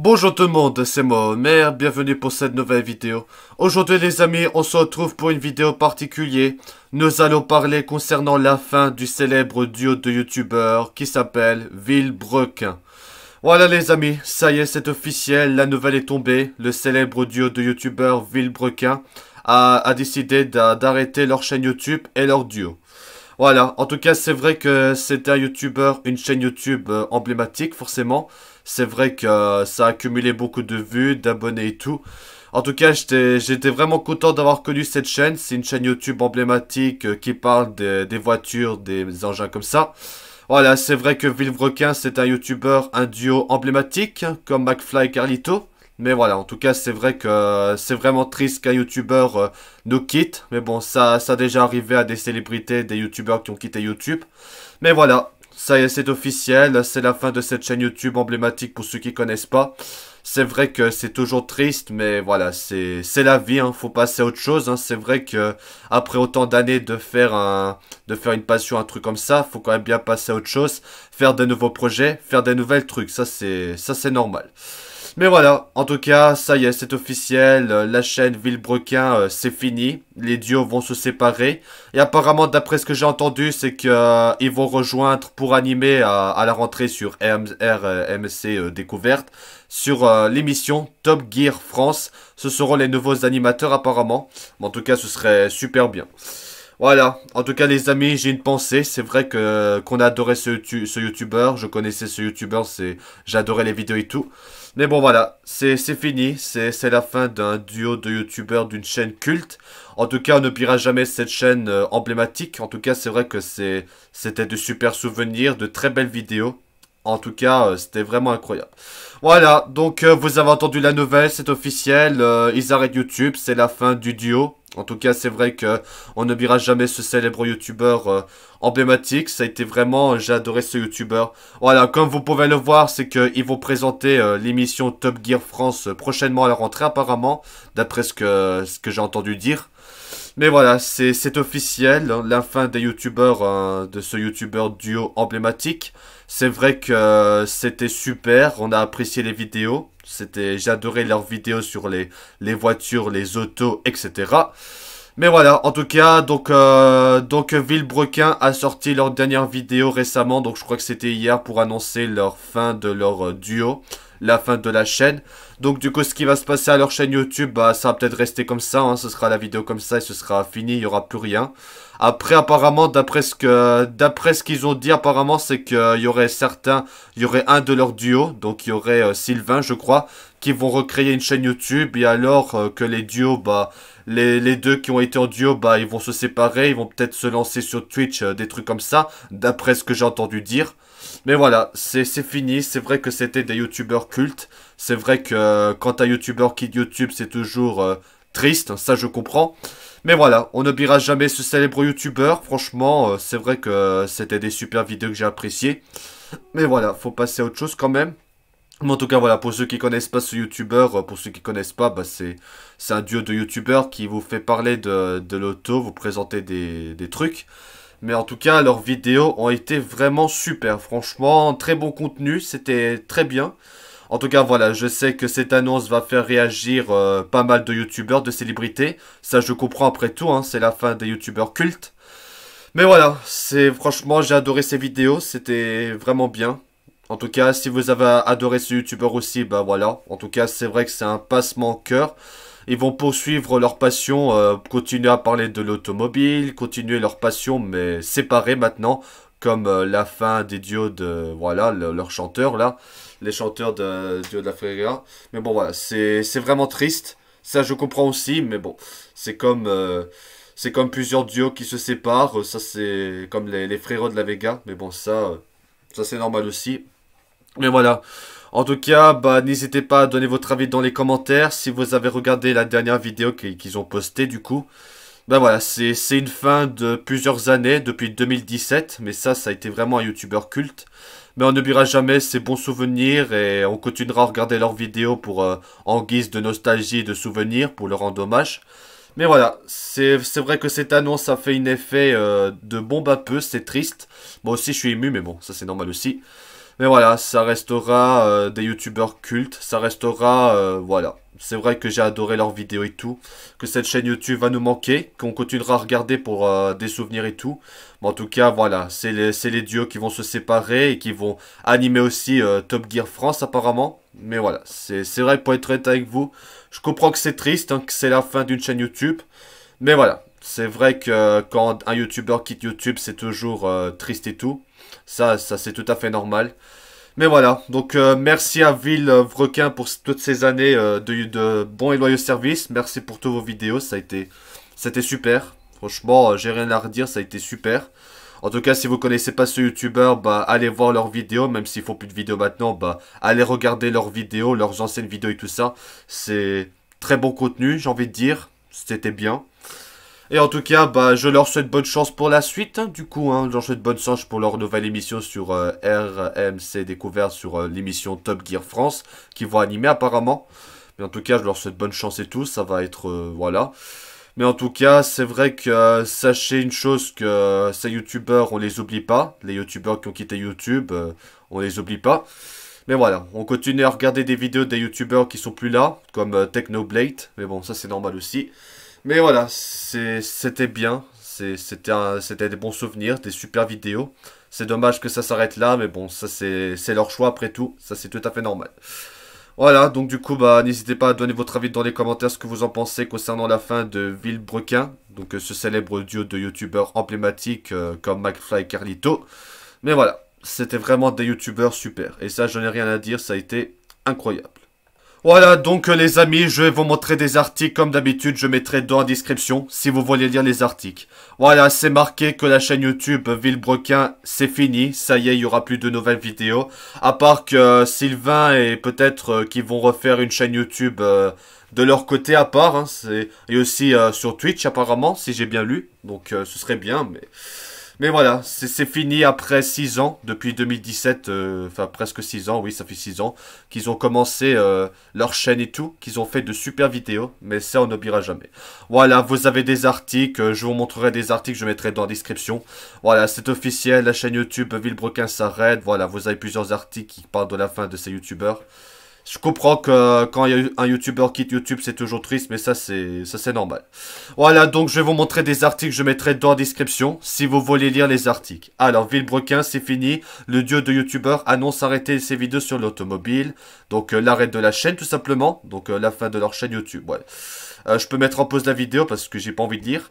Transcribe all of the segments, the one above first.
Bonjour tout le monde, c'est moi Homer, bienvenue pour cette nouvelle vidéo. Aujourd'hui les amis, on se retrouve pour une vidéo particulière. Nous allons parler concernant la fin du célèbre duo de youtubeurs qui s'appelle Villebrequin. Voilà les amis, ça y est, c'est officiel, la nouvelle est tombée. Le célèbre duo de youtubeurs Villebrequin a décidé d'arrêter leur chaîne YouTube et leur duo. Voilà, en tout cas c'est vrai que c'est un youtubeur, une chaîne YouTube emblématique forcément. C'est vrai que ça a accumulé beaucoup de vues, d'abonnés et tout. En tout cas, j'étais vraiment content d'avoir connu cette chaîne. C'est une chaîne YouTube emblématique qui parle des voitures, des engins comme ça. Voilà, c'est vrai que Villebrequin, c'est un youtubeur, un duo emblématique, comme McFly et Carlito. Mais voilà, en tout cas, c'est vrai que c'est vraiment triste qu'un youtubeur nous quitte. Mais bon, ça a déjà arrivé à des célébrités, des youtubeurs qui ont quitté YouTube. Mais voilà, ça y est, c'est officiel. C'est la fin de cette chaîne YouTube emblématique pour ceux qui connaissent pas. C'est vrai que c'est toujours triste, mais voilà, c'est la vie, hein, faut passer à autre chose, hein. C'est vrai que après autant d'années de faire une passion, un truc comme ça, faut quand même bien passer à autre chose, faire de nouveaux projets, faire des nouvelles trucs, ça c'est normal. Mais voilà, en tout cas, ça y est, c'est officiel, la chaîne Villebrequin, c'est fini, les duos vont se séparer, et apparemment, d'après ce que j'ai entendu, c'est que ils vont rejoindre pour animer à la rentrée sur RMC Découverte, sur l'émission Top Gear France, ce seront les nouveaux animateurs apparemment, mais en tout cas, ce serait super bien. Voilà, en tout cas les amis, j'ai une pensée, c'est vrai que qu'on a adoré ce youtubeur, je connaissais ce youtubeur, j'adorais les vidéos et tout. Mais bon voilà, c'est fini, c'est la fin d'un duo de youtubeurs d'une chaîne culte. En tout cas, on n'oubliera jamais cette chaîne emblématique. En tout cas, c'est vrai que c'était de super souvenirs, de très belles vidéos. En tout cas, c'était vraiment incroyable. Voilà, donc vous avez entendu la nouvelle, c'est officiel, ils arrêtent YouTube, c'est la fin du duo. En tout cas, c'est vrai que on n'oubliera jamais ce célèbre youtubeur emblématique. Ça a été vraiment, j'ai adoré ce youtubeur. Voilà, comme vous pouvez le voir, c'est qu'ils vont présenter l'émission Top Gear France prochainement à la rentrée apparemment, d'après ce que j'ai entendu dire. Mais voilà, c'est officiel, hein, la fin des youtubeurs, de ce youtubeur duo emblématique. C'est vrai que c'était super, on a apprécié les vidéos. J'ai adoré leurs vidéos sur les voitures, les autos, etc. Mais voilà, en tout cas, donc Villebrequin a sorti leur dernière vidéo récemment, donc je crois que c'était hier pour annoncer leur fin de leur duo, la fin de la chaîne. Donc du coup, ce qui va se passer à leur chaîne YouTube, bah ça va peut-être rester comme ça, hein, ce sera la vidéo comme ça et ce sera fini, il y aura plus rien. Après, apparemment, d'après ce qu'ils ont dit, apparemment, c'est qu'il y aurait il y aurait un de leurs duos, donc il y aurait Sylvain, je crois, qui vont recréer une chaîne YouTube, et alors que les duos, bah, les deux qui ont été en duo, bah, ils vont se séparer, ils vont peut-être se lancer sur Twitch, des trucs comme ça, d'après ce que j'ai entendu dire. Mais voilà, c'est fini, c'est vrai que c'était des youtubeurs cultes, c'est vrai que quand un youtubeur quitte YouTube, c'est toujours triste, ça je comprends. Mais voilà, on n'oubliera jamais ce célèbre youtubeur, franchement, c'est vrai que c'était des super vidéos que j'ai appréciées. Mais voilà, faut passer à autre chose quand même. Mais en tout cas, voilà, pour ceux qui connaissent pas ce youtubeur, pour ceux qui connaissent pas, bah c'est un duo de youtubeurs qui vous fait parler de l'auto, vous présenter des trucs. Mais en tout cas, leurs vidéos ont été vraiment super. Franchement, très bon contenu, c'était très bien. En tout cas, voilà, je sais que cette annonce va faire réagir pas mal de youtubeurs, de célébrités. Ça, je comprends après tout, hein, c'est la fin des youtubeurs cultes. Mais voilà, franchement, j'ai adoré ces vidéos, c'était vraiment bien. En tout cas, si vous avez adoré ce youtubeur aussi, bah voilà. En tout cas, c'est vrai que c'est un passement au cœur. Ils vont poursuivre leur passion, continuer à parler de l'automobile, continuer leur passion, mais séparés maintenant, comme la fin des duos de, voilà, leurs chanteurs là, les chanteurs de duo de la Feria. Mais bon, voilà, c'est vraiment triste. Ça, je comprends aussi, mais bon, c'est comme plusieurs duos qui se séparent. Ça, c'est comme les frérots de la Vega, mais bon, ça c'est normal aussi. Mais voilà. En tout cas, bah, n'hésitez pas à donner votre avis dans les commentaires si vous avez regardé la dernière vidéo qu'ils ont postée du coup. Bah voilà, c'est une fin de plusieurs années, depuis 2017, mais ça a été vraiment un youtubeur culte. Mais on n'oubliera jamais ces bons souvenirs et on continuera à regarder leurs vidéos pour, en guise de nostalgie et de souvenirs pour leur rendre hommage. Mais voilà, c'est vrai que cette annonce a fait un effet de bombe à peu, c'est triste. Moi aussi je suis ému, mais bon, ça c'est normal aussi. Mais voilà, ça restera des youtubeurs cultes, ça restera, voilà. C'est vrai que j'ai adoré leurs vidéos et tout, que cette chaîne YouTube va nous manquer, qu'on continuera à regarder pour des souvenirs et tout. Mais en tout cas, voilà, c'est les duos qui vont se séparer et qui vont animer aussi Top Gear France apparemment. Mais voilà, c'est vrai que pour être honnête avec vous, je comprends que c'est triste, hein, que c'est la fin d'une chaîne YouTube. Mais voilà, c'est vrai que quand un YouTuber quitte YouTube, c'est toujours triste et tout. Ça c'est tout à fait normal. Mais voilà, donc merci à Villebrequin pour toutes ces années de bons et loyaux services. Merci pour tous vos vidéos, c'était super. Franchement, j'ai rien à redire, ça a été super. En tout cas, si vous connaissez pas ce YouTuber, bah allez voir leurs vidéos, même s'ils font plus de vidéos maintenant, bah allez regarder leurs vidéos, leurs anciennes vidéos et tout ça. C'est très bon contenu, j'ai envie de dire. C'était bien. Et en tout cas, bah, je leur souhaite bonne chance pour la suite. Hein, du coup, je leur souhaite bonne chance pour leur nouvelle émission sur RMC Découverte, sur l'émission Top Gear France, qu'ils vont animer apparemment. Mais en tout cas, je leur souhaite bonne chance et tout. Ça va être, voilà. Mais en tout cas, c'est vrai que sachez une chose, que ces youtubeurs, on les oublie pas. Les youtubeurs qui ont quitté YouTube, on les oublie pas. Mais voilà, on continue à regarder des vidéos des youtubeurs qui sont plus là, comme Technoblade. Mais bon, ça c'est normal aussi. Mais voilà, c'était bien. C'était des bons souvenirs, des super vidéos. C'est dommage que ça s'arrête là, mais bon, ça c'est leur choix après tout. Ça c'est tout à fait normal. Voilà, donc du coup, bah, n'hésitez pas à donner votre avis dans les commentaires ce que vous en pensez concernant la fin de Villebrequin. Donc ce célèbre duo de youtubeurs emblématiques comme McFly et Carlito. Mais voilà, c'était vraiment des youtubeurs super. Et ça, je n'ai rien à dire, ça a été incroyable. Voilà, donc les amis, je vais vous montrer des articles comme d'habitude, je mettrai dans la description si vous voulez lire les articles. Voilà, c'est marqué que la chaîne YouTube Villebrequin, c'est fini, ça y est, il y aura plus de nouvelles vidéos. À part que Sylvain et peut-être qu'ils vont refaire une chaîne YouTube de leur côté à part, hein, et aussi sur Twitch apparemment, si j'ai bien lu. Donc ce serait bien, mais voilà, c'est fini après 6 ans, depuis 2017, enfin presque 6 ans, oui ça fait 6 ans, qu'ils ont commencé leur chaîne et tout, qu'ils ont fait de super vidéos, mais ça on n'oubliera jamais. Voilà, vous avez des articles, je vous montrerai des articles, je mettrai dans la description. Voilà, c'est officiel, la chaîne YouTube Villebrequin s'arrête, voilà, vous avez plusieurs articles qui parlent de la fin de ces youtubeurs. Je comprends que quand un youtubeur quitte YouTube, c'est toujours triste, mais ça c'est normal. Voilà, donc je vais vous montrer des articles, je mettrai dans la description, si vous voulez lire les articles. Alors, Villebrequin, c'est fini, le duo de youtubeurs annonce arrêter ses vidéos sur l'automobile, donc l'arrêt de la chaîne tout simplement, donc la fin de leur chaîne YouTube, ouais. Je peux mettre en pause la vidéo parce que j'ai pas envie de lire.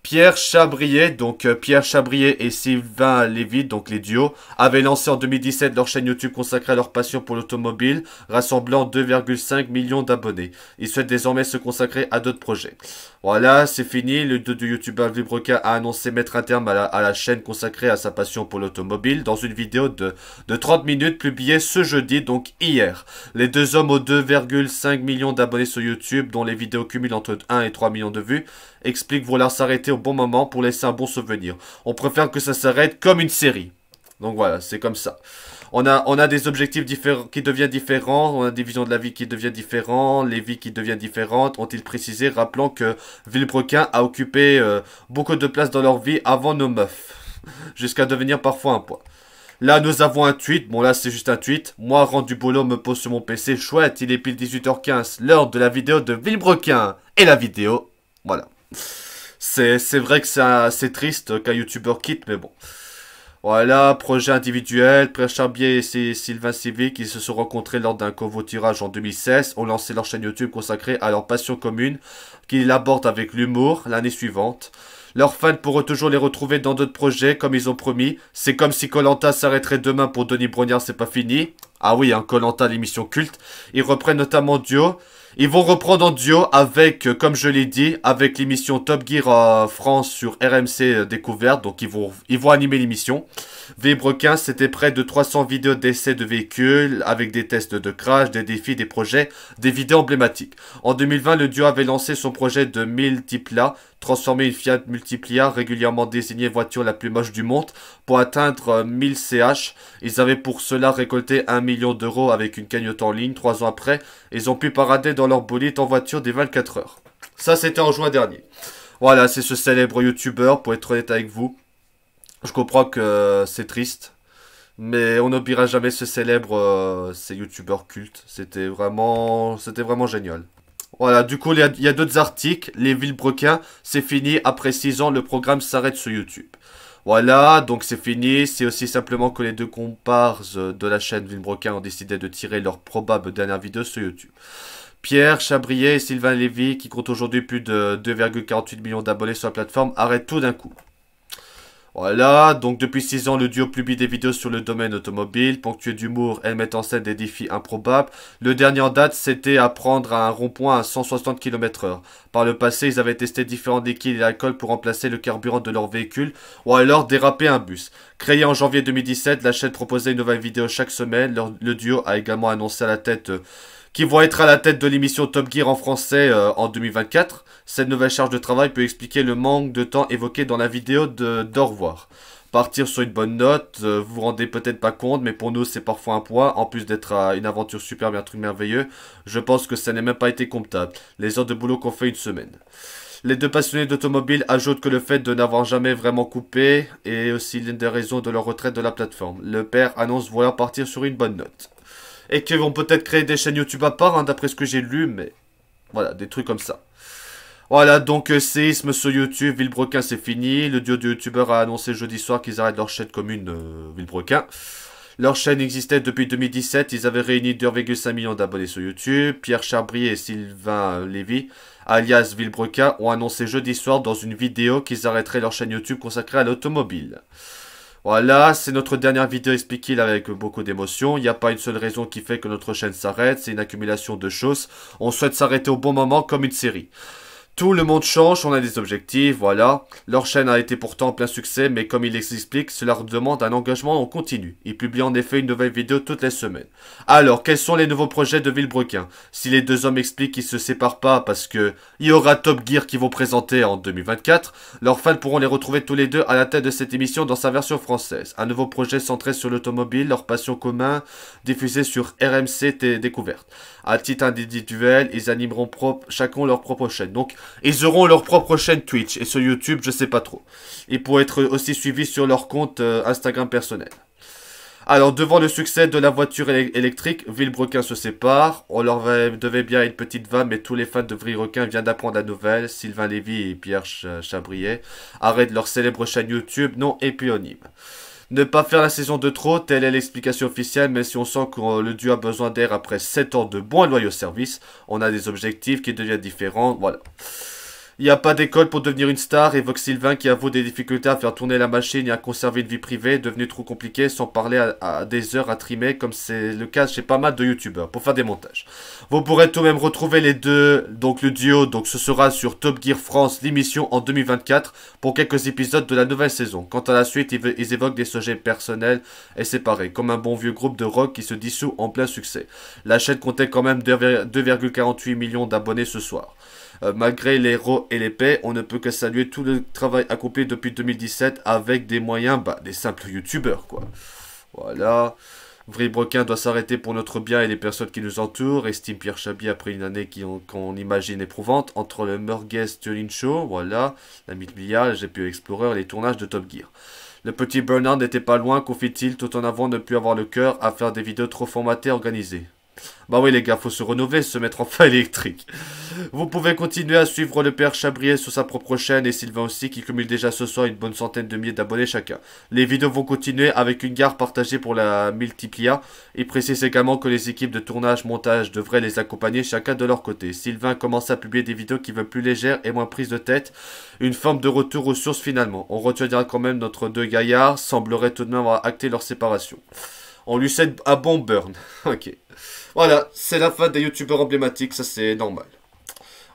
Pierre Chabrier, donc Pierre Chabrier et Sylvain Lévy, donc les duos, avaient lancé en 2017 leur chaîne YouTube consacrée à leur passion pour l'automobile, rassemblant 2,5 millions d'abonnés. Ils souhaitent désormais se consacrer à d'autres projets. Voilà, c'est fini. Le duo de youtubeur Villebrequin a annoncé mettre un terme à la chaîne consacrée à sa passion pour l'automobile dans une vidéo de 30 minutes publiée ce jeudi, donc hier. Les deux hommes aux 2,5 millions d'abonnés sur YouTube, dont les vidéos cumulent entre 1 et 3 millions de vues, expliquent vouloir s'arrêter au bon moment pour laisser un bon souvenir. On préfère que ça s'arrête comme une série. Donc voilà, c'est comme ça. On a des objectifs différents qui deviennent différents, on a des visions de la vie qui deviennent différentes, les vies qui deviennent différentes, ont-ils précisé, rappelant que Villebrequin a occupé beaucoup de place dans leur vie avant nos meufs, jusqu'à devenir parfois un poids. Là, nous avons un tweet. Bon, là, c'est juste un tweet. Moi, rentre du boulot, me pose sur mon PC. Chouette, il est pile 18h15. L'heure de la vidéo de Villebrequin. Et la vidéo, voilà. C'est vrai que c'est triste qu'un youtubeur quitte, mais bon. Voilà, projet individuel. Pierre Chabrier et Sylvain Lévy, qui se sont rencontrés lors d'un covoiturage en 2016, ont lancé leur chaîne YouTube consacrée à leur passion commune, qu'ils abordent avec l'humour l'année suivante. Leurs fans pourront toujours les retrouver dans d'autres projets, comme ils ont promis. C'est comme si koh s'arrêterait demain pour Denis Brognard, c'est pas fini. Ah oui, hein, koh l'émission culte. Ils reprennent notamment duo. Ils vont reprendre en duo avec, comme je l'ai dit, avec l'émission Top Gear France sur RMC Découverte. Donc ils vont animer l'émission. Villebrequin, c'était près de 300 vidéos d'essais de véhicules avec des tests de crash, des défis, des projets, des vidéos emblématiques. En 2020, le duo avait lancé son projet de Multipla, transformer une Fiat Multipla, régulièrement désignée voiture la plus moche du monde, pour atteindre 1000 CH. Ils avaient pour cela récolté 1 million d'euros avec une cagnotte en ligne. 3 ans après, ils ont pu parader dans leur bolide en voiture des 24 heures. Ça, c'était en juin dernier. Voilà, c'est ce célèbre youtubeur, pour être honnête avec vous. Je comprends que c'est triste. Mais on n'oubliera jamais ce célèbre, ces youtubeurs cultes. C'était vraiment génial. Voilà, du coup, il y a d'autres articles. Les Villebrequins, c'est fini. Après 6 ans, le programme s'arrête sur YouTube. Voilà, donc c'est fini. C'est aussi simplement que les deux comparses de la chaîne Villebrequin ont décidé de tirer leur probable dernière vidéo sur YouTube. Pierre Chabrier et Sylvain Lévy, qui comptent aujourd'hui plus de 2,48 millions d'abonnés sur la plateforme, arrêtent tout d'un coup. Voilà, donc depuis 6 ans, le duo publie des vidéos sur le domaine automobile, ponctuées d'humour, elles mettent en scène des défis improbables. Le dernier en date, c'était à prendre un rond-point à 160 km/h. Par le passé, ils avaient testé différents liquides et l'alcool pour remplacer le carburant de leur véhicule, ou alors déraper un bus. Créé en janvier 2017, la chaîne proposait une nouvelle vidéo chaque semaine. Le duo a également annoncé à la tête qui vont être à la tête de l'émission Top Gear en français en 2024. Cette nouvelle charge de travail peut expliquer le manque de temps évoqué dans la vidéo d'au revoir. Partir sur une bonne note, vous vous rendez peut-être pas compte, mais pour nous c'est parfois un poids, en plus d'être une aventure superbe et un truc merveilleux, je pense que ça n'a même pas été comptable, les heures de boulot qu'on fait une semaine. Les deux passionnés d'automobile ajoutent que le fait de n'avoir jamais vraiment coupé est aussi l'une des raisons de leur retraite de la plateforme. Le père annonce vouloir partir sur une bonne note. Et qu'ils vont peut-être créer des chaînes YouTube à part, hein, d'après ce que j'ai lu, mais voilà, des trucs comme ça. Voilà, donc séisme sur YouTube, Villebrequin c'est fini. Le duo de youtubeurs a annoncé jeudi soir qu'ils arrêtent leur chaîne commune Villebrequin. Leur chaîne existait depuis 2017, ils avaient réuni 2,5 millions d'abonnés sur YouTube. Pierre Chabrier et Sylvain Lévy, alias Villebrequin, ont annoncé jeudi soir dans une vidéo qu'ils arrêteraient leur chaîne YouTube consacrée à l'automobile. Voilà, c'est notre dernière vidéo expliquée avec beaucoup d'émotion. Il n'y a pas une seule raison qui fait que notre chaîne s'arrête, c'est une accumulation de choses. On souhaite s'arrêter au bon moment comme une série. Tout le monde change, on a des objectifs, voilà. Leur chaîne a été pourtant en plein succès, mais comme il l'explique, cela demande un engagement en continu. Il publie en effet une nouvelle vidéo toutes les semaines. Alors, quels sont les nouveaux projets de Villebrequin? Si les deux hommes expliquent qu'ils se séparent pas parce que il y aura Top Gear qui vont présenter en 2024, leurs fans pourront les retrouver tous les deux à la tête de cette émission dans sa version française. Un nouveau projet centré sur l'automobile, leur passion commune, diffusé sur RMC Découverte. À titre individuel, ils animeront chacun leur propre chaîne. Donc, ils auront leur propre chaîne Twitch. Et sur YouTube, je sais pas trop. Ils pourront être aussi suivis sur leur compte Instagram personnel. Alors, devant le succès de la voiture électrique, Villebrequin se sépare. On leur devait bien une petite vanne, mais tous les fans de Villebrequin viennent d'apprendre la nouvelle. Sylvain Lévy et Pierre Chabrier arrêtent leur célèbre chaîne YouTube non éponyme. Ne pas faire la saison de trop, telle est l'explication officielle, mais si on sent que le duo a besoin d'air après 7 ans de bons et loyaux services, on a des objectifs qui deviennent différents, voilà. Il n'y a pas d'école pour devenir une star, évoque Sylvain qui avoue des difficultés à faire tourner la machine et à conserver une vie privée, devenu trop compliqué sans parler à des heures à trimer, comme c'est le cas chez pas mal de youtubeurs, pour faire des montages. Vous pourrez tout de même retrouver les deux, donc le duo, donc ce sera sur Top Gear France, l'émission en 2024, pour quelques épisodes de la nouvelle saison. Quant à la suite, ils évoquent des sujets personnels et séparés, comme un bon vieux groupe de rock qui se dissout en plein succès. La chaîne comptait quand même 2,48 millions d'abonnés ce soir. Malgré les ros et les paix, on ne peut que saluer tout le travail accompli depuis 2017 avec des moyens, des simples youtubeurs, quoi. Voilà. Villebrequin doit s'arrêter pour notre bien et les personnes qui nous entourent, estime Pierre Chabrier après une année qu'on imagine éprouvante, entre le Murguez Tuning Show, voilà, la Mythe Milliard, le GPE Explorer et les tournages de Top Gear. Le petit Bernard n'était pas loin, confie-t-il, tout en avant ne plus avoir le cœur à faire des vidéos trop formatées et organisées. Bah oui les gars, faut se renouveler, se mettre en fin électrique. Vous pouvez continuer à suivre le père Chabrier sur sa propre chaîne et Sylvain aussi qui cumule déjà ce soir une bonne centaine de milliers d'abonnés chacun. Les vidéos vont continuer avec une gare partagée pour la multiplia. Il précise également que les équipes de tournage, montage devraient les accompagner chacun de leur côté. Sylvain commence à publier des vidéos qui veulent plus légères et moins prises de tête. Une forme de retour aux sources finalement. On retiendra quand même notre deux gaillards, semblerait tout de même avoir acté leur séparation. On lui cède un bon burn. Ok. Voilà, c'est la fin des youtubeurs emblématiques, ça c'est normal.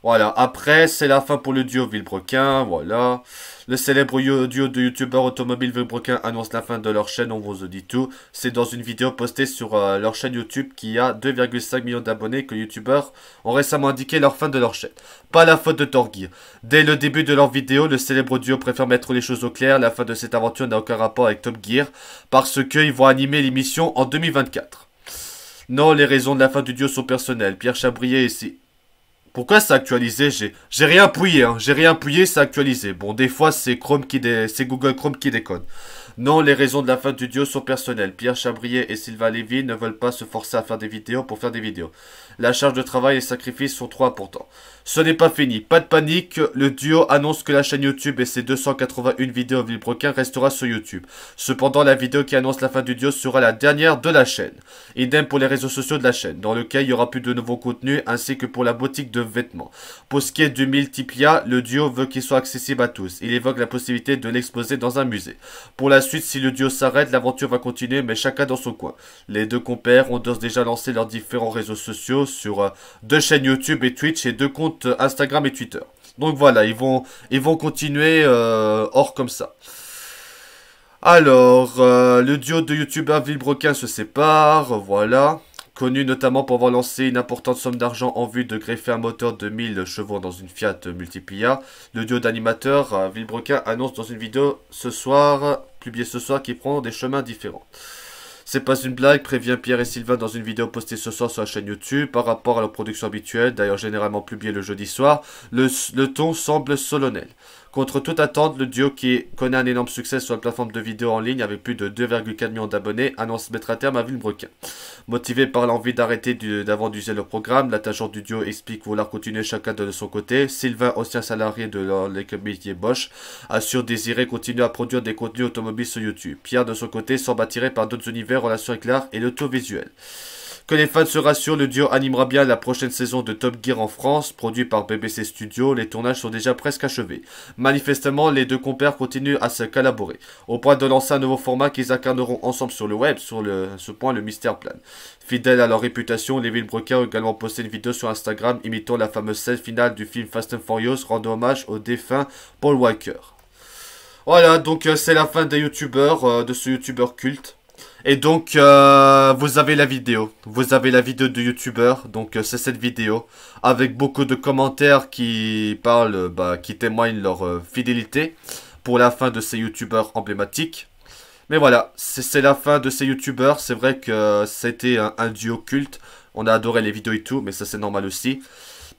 Voilà, après, c'est la fin pour le duo Villebrequin, voilà. Le célèbre duo de youtubeurs automobiles Villebrequin annonce la fin de leur chaîne, on vous dit tout. C'est dans une vidéo postée sur leur chaîne YouTube qui a 2,5 millions d'abonnés que les youtubeurs ont récemment indiqué leur fin de leur chaîne. Pas la faute de Top Gear. Dès le début de leur vidéo, le célèbre duo préfère mettre les choses au clair. La fin de cette aventure n'a aucun rapport avec Top Gear parce qu'ils vont animer l'émission en 2024. Non, les raisons de la fin du duo sont personnelles. Pierre Chabrier Pourquoi c'est actualisé? J'ai rien appuyé, hein. J'ai rien appuyé, c'est actualisé. Bon, des fois, c'est c'est Google Chrome qui déconne. Non, les raisons de la fin du duo sont personnelles. Pierre Chabrier et Sylvain Lévy ne veulent pas se forcer à faire des vidéos pour faire des vidéos. La charge de travail et les sacrifices sont trop importants. Ce n'est pas fini. Pas de panique. Le duo annonce que la chaîne YouTube et ses 281 vidéos Villebrequin restera sur YouTube. Cependant, la vidéo qui annonce la fin du duo sera la dernière de la chaîne. Idem pour les réseaux sociaux de la chaîne, dans lequel il y aura plus de nouveaux contenus, ainsi que pour la boutique de vêtements. Pour ce qui est du Multiplia, le duo veut qu'il soit accessible à tous. Il évoque la possibilité de l'exposer dans un musée. Pour la suite, si le duo s'arrête, l'aventure va continuer, mais chacun dans son coin. Les deux compères ont d'ores déjà lancé leurs différents réseaux sociaux sur 2 chaînes YouTube et Twitch et 2 comptes Instagram et Twitter. Donc voilà, ils vont continuer hors comme ça. Alors, le duo de youtubeurs Villebrequin se sépare, voilà. Connu notamment pour avoir lancé une importante somme d'argent en vue de greffer un moteur de 1000 chevaux dans une Fiat Multiplia. Le duo d'animateurs Villebrequin annonce dans une vidéo publiée ce soir, qu'ils prend des chemins différents. C'est pas une blague, prévient Pierre et Sylvain dans une vidéo postée ce soir sur la chaîne YouTube. Par rapport à leur production habituelle, d'ailleurs généralement publiée le jeudi soir, le ton semble solennel. Contre toute attente, le duo qui connaît un énorme succès sur la plateforme de vidéo en ligne avec plus de 2,4 millions d'abonnés annonce mettre à terme à Villebrequin. Motivé par l'envie d'arrêter d'avant d'user le programme, l'attachant du duo explique vouloir continuer chacun de son côté. Sylvain, ancien salarié de l'économie Bosch, assure désirer continuer à produire des contenus automobiles sur YouTube. Pierre, de son côté, semble attiré par d'autres univers en relation avec l'art et l'audiovisuel. Que les fans se rassurent, le duo animera bien la prochaine saison de Top Gear en France, produit par BBC Studios. Les tournages sont déjà presque achevés. Manifestement, les deux compères continuent à se collaborer, au point de lancer un nouveau format qu'ils incarneront ensemble sur le web. Sur ce point, le mystère plane. Fidèles à leur réputation, les Villebrequin ont également posté une vidéo sur Instagram imitant la fameuse scène finale du film Fast and Furious, rendant hommage au défunt Paul Walker. Voilà, donc c'est la fin des youtubeurs, de ce youtubeur culte. Et donc, vous avez la vidéo. Vous avez la vidéo de youtubeur. Donc, c'est cette vidéo. Avec beaucoup de commentaires qui parlent, qui témoignent leur fidélité pour la fin de ces youtubeurs emblématiques. Mais voilà, c'est la fin de ces youtubeurs. C'est vrai que c'était un duo culte. On a adoré les vidéos et tout, mais ça c'est normal aussi.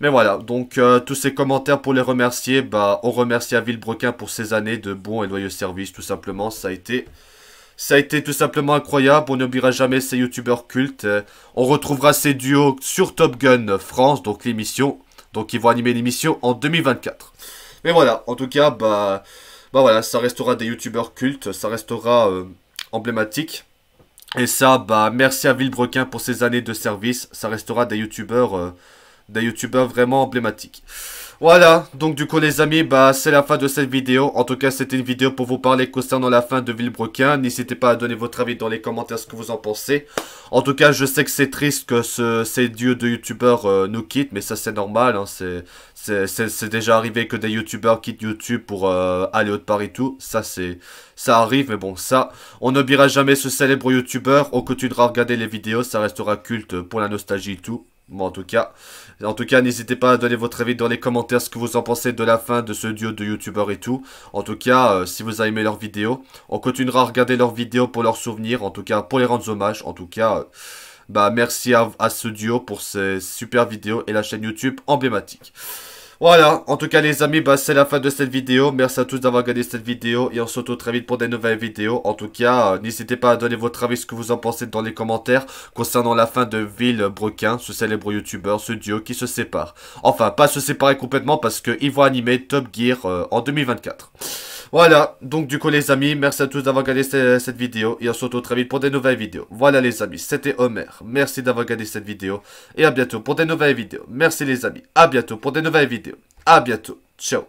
Mais voilà, donc tous ces commentaires pour les remercier. On remercie à Villebrequin pour ces années de bons et loyaux services, tout simplement. Ça a été tout simplement incroyable. On n'oubliera jamais ces youtubeurs cultes. On retrouvera ces duos sur Top Gun France, donc l'émission. Donc ils vont animer l'émission en 2024. Mais voilà, en tout cas, voilà, ça restera des youtubeurs cultes. Ça restera emblématique. Et ça, merci à Villebrequin pour ces années de service. Ça restera des youtubeurs vraiment emblématiques. Voilà, donc du coup les amis, c'est la fin de cette vidéo. En tout cas, c'était une vidéo pour vous parler concernant la fin de Villebrequin. N'hésitez pas à donner votre avis dans les commentaires, ce que vous en pensez. En tout cas, je sais que c'est triste que ces dieux de youtubeurs nous quittent, mais ça c'est normal, hein, c'est déjà arrivé que des youtubeurs quittent YouTube pour aller autre part et tout. Ça arrive, mais bon, ça, on n'oubliera jamais ce célèbre youtubeur. On continuera à regarder les vidéos, ça restera culte pour la nostalgie et tout. Bon, en tout cas, n'hésitez pas à donner votre avis dans les commentaires, ce que vous en pensez de la fin de ce duo de youtubeurs et tout. En tout cas, si vous avez aimé leurs vidéos, on continuera à regarder leurs vidéos pour leurs souvenirs, en tout cas, pour les rendre hommage. En tout cas, merci à ce duo pour ces super vidéos et la chaîne YouTube emblématique. Voilà, en tout cas les amis, c'est la fin de cette vidéo. Merci à tous d'avoir regardé cette vidéo et on se retrouve très vite pour des nouvelles vidéos. En tout cas, n'hésitez pas à donner votre avis, ce que vous en pensez dans les commentaires concernant la fin de Villebrequin, ce célèbre youtubeur, ce duo qui se sépare. Enfin, pas se séparer complètement parce qu'ils vont animer Top Gear en 2024. Voilà, donc du coup les amis, merci à tous d'avoir regardé cette vidéo et on se retrouve très vite pour des nouvelles vidéos. Voilà les amis, c'était Homer, merci d'avoir regardé cette vidéo et à bientôt pour des nouvelles vidéos. Merci les amis, à bientôt pour des nouvelles vidéos. À bientôt, ciao.